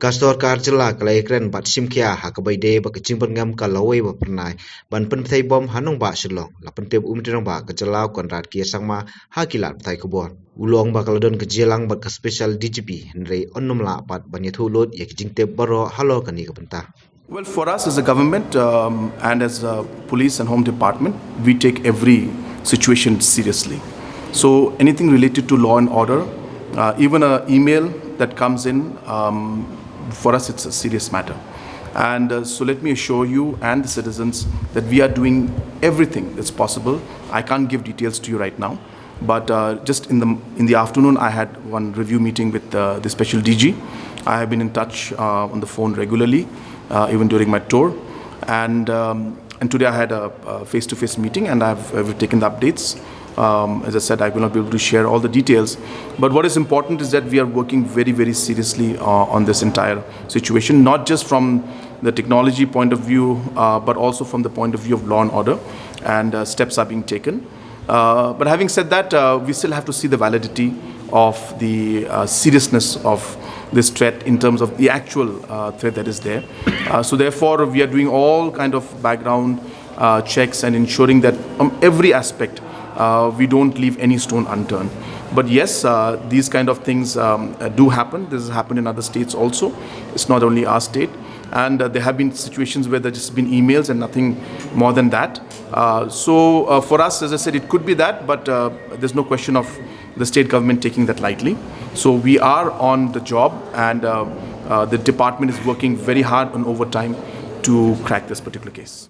Sorkar jela ka ïakren bat simkia hakabaide ba kaching byrngem ka Lawei Ba Phyrnai ban pynbthei bom hanong ba shilong la pentep umtirang ba ka jelau konrat kia sangma hakilat pthai kubon ulong ba kaladon ka jelang ba ka special DGP henry onnum la pat banyathu lot ya kijing tep baro halor kani ka penta. Well, for us as a government and as a police and home department, we take every situation seriously. So anything related to law and order, even an email that comes in, for us it's a serious matter. And so let me assure you and the citizens that we are doing everything that's possible. I can't give details to you right now, but just in the afternoon I had one review meeting with the special DG. I have been in touch on the phone regularly, even during my tour, and today I had a face-to-face meeting, and I've taken the updates. As I said, I will not be able to share all the details, but what is important is that we are working very, very seriously on this entire situation, not just from the technology point of view, but also from the point of view of law and order, and steps are being taken. But having said that, we still have to see the validity of the seriousness of this threat in terms of the actual threat that is there. So therefore, we are doing all kind of background checks and ensuring that from every aspect, we don't leave any stone unturned. But yes, these kind of things do happen. This has happened in other states also. It's not only our state. And there have been situations where there's just been emails and nothing more than that. So for us, as I said, it could be that, but there's no question of the state government taking that lightly. So we are on the job, and the department is working very hard on overtime to crack this particular case.